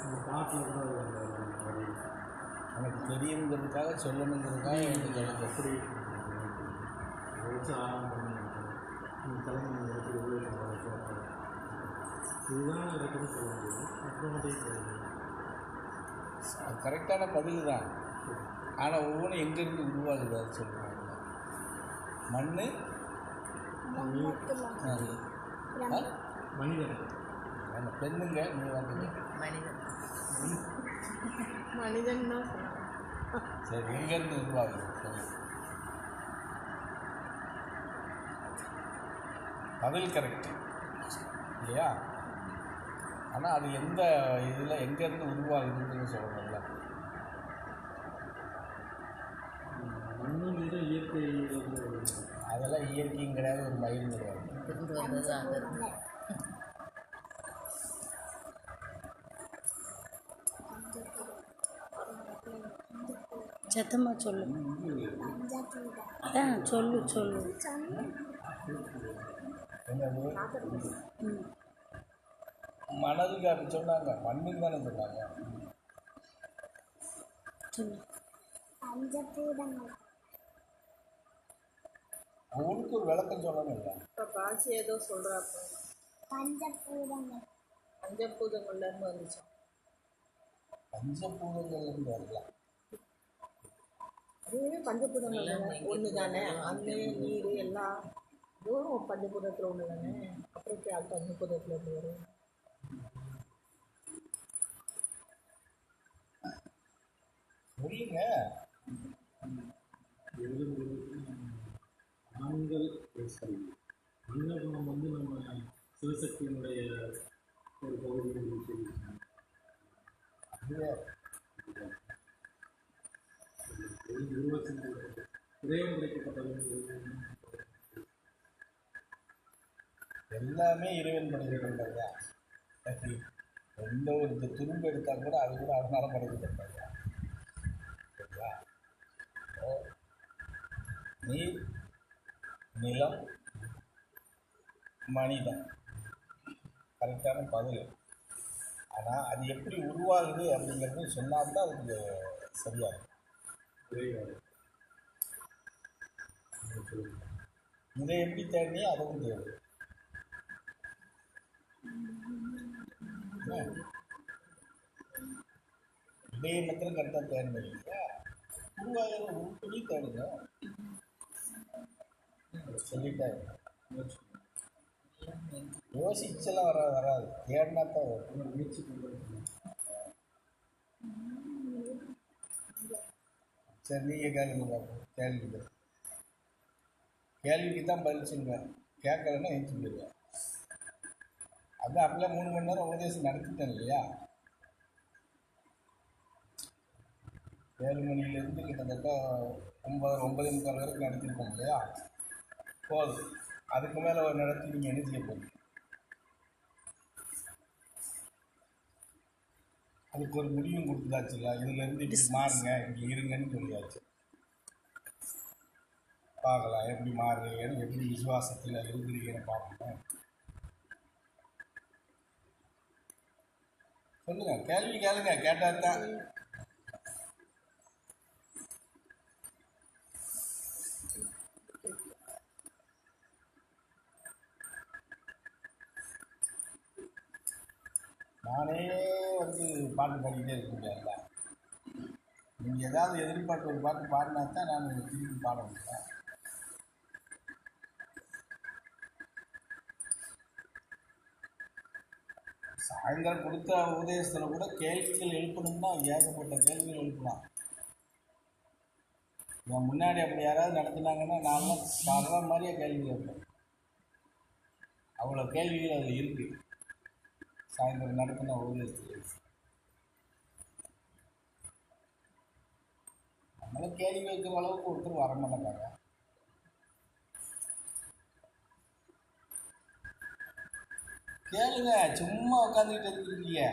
அந்த பாட்டில் கூட எனக்கு தெரியுங்கிறதுக்காக சொல்லணுங்கிறதுக்காக எனக்கு எப்படி வச்சு ஆரம்பம் பண்ணி இந்த தலைமை எடுத்து இதுதான் இருக்குன்னு சொல்ல முடியும். அப்புறமேட்டு அது கரெக்டான பதில் தான். ஆனால் ஒவ்வொன்றும் எங்கேருந்து உருவாகுது அது சொல்லுவாங்க. மண் மனிதன் அந்த பெண்ணுங்க நீ வந்து மனிதன் தான் சரி எங்கேருந்து உருவாகுது சரி பதில் கரெக்டு இல்லையா? ஆனால் அது எந்த இதில் எங்கேருந்து உருவாகுதுன்னு சொல்லணும்ல. மண்ணும் இயற்கை அதெல்லாம் இயற்கையும் கிடையாது, ஒரு மயிலும் கிடையாது. சத்தமா சொல்லு. அதான் சொல்லு சொல்லு. என்னது மணலுக்கு அப்படி சொன்னாங்க, மண்ணுக்கு தானே சொன்னாங்க. சொல்லு. ஒவ்வொருக்கு ஒரு விளக்கம் சொல்லணும் இல்லை. இப்போ பாசி ஏதோ சொல்கிறாப்போ பஞ்சபூதங்கள்லேருந்து வந்துச்சு. பஞ்சபூதங்கள்லேருந்து வரலாம். அதுவே பஞ்சபூதங்கள் ஒன்று தானே. அண்ணு நீர் எல்லாம் இதுவும் பஞ்சபூதத்தில் ஒன்று தானே. அப்புறம் அது பஞ்சபூதத்தில் இருந்து வரும். சொல்லுங்க. ஆண்கள் சரி மன்னகுணம் நம்ம சிவசக்தியினுடைய ஒரு பகுதி இறைவன் கிடைக்கப்பட்ட எல்லாமே இறைவன் படைக்கப்பட்டது. எந்த ஒரு துரும்பு எடுத்தால் கூட அது கூட அதனால படைக்கப்பட்டது. சரியா? நீர், நிலம், மனிதன் கரெக்டான பதில். ஆனால் அது எப்படி உருவாகுது அப்படிங்கிறது சொன்னால்தான் அதுக்கு சரியாகும். இதை எப்படி தேடினியோ அதுவும் தேவை. இடையே மாத்திரம் கரெக்டாக தேடணும் இல்லையா? உருவாகிற உருப்படி தேடுங்க. சொல்லிட்டே யோசிச்செல்லாம் வராது, தேடினா தான் வரும். முயற்சி பண்ணுறது. சரி நீங்கள் கேளுங்க பார்ப்போம். கேள்விக்கு தான் பதில் சொல்லுவேன், கேட்கலன்னா எழுந்து போயிடுவேன். அதுதான் அப்படியே 3 மணி நேரம் உபதேசம் நடத்திட்டேன் இல்லையா? 7 மணிலேருந்து கிட்டத்தட்ட 9:45 வரைக்கும் நடத்திருக்கோம் இல்லையா? போதும். அதுக்கு மேலே ஒரு நடத்தி நீங்கள் என்ன செய்ய போகுது? அதுக்கு ஒரு முடிவும் கொடுத்தாச்சுல்ல. இதுலேருந்து இப்படி மாறுங்க, இப்படி இருங்கன்னு சொல்லியாச்சு. பார்க்கலாம் எப்படி மாறுறீங்கன்னு, எப்படி விசுவாசத்தில் இருக்கிறீங்கன்னு பார்க்கணும். சொல்லுங்கள், கேள்வி கேளுங்க, கேட்டால் தான். நானே பாட்டு பாடிக்கிட்டே இருக்க முடியாதுல்ல. நீங்கள் ஏதாவது எதிர்பார்த்து ஒரு பாட்டு பாடினா தான் நான் திருப்பி பாட முடியும். சாயங்காலம் கொடுத்த உபதேசத்தில் கூட கேள்விகள் எழுப்பணும்னா ஏகப்பட்ட கேள்விகள் எழுப்பலாம். நான் முன்னாடி அப்படி யாராவது நடத்தினாங்கன்னா நான்லாம் சாதாரண மாதிரியே கேள்வி கேட்பேன். அவ்வளோ கேள்விகள் அதில் இருக்குது. சாயந்தரம் நடத்தின உபதேசத்தில் நம்மளை கேள்வி வைக்கிற அளவுக்கு ஒருத்தர் வரமாட்டாங்க. கேளுங்க, சும்மா உட்காந்துக்கிட்டு இருக்கீங்க.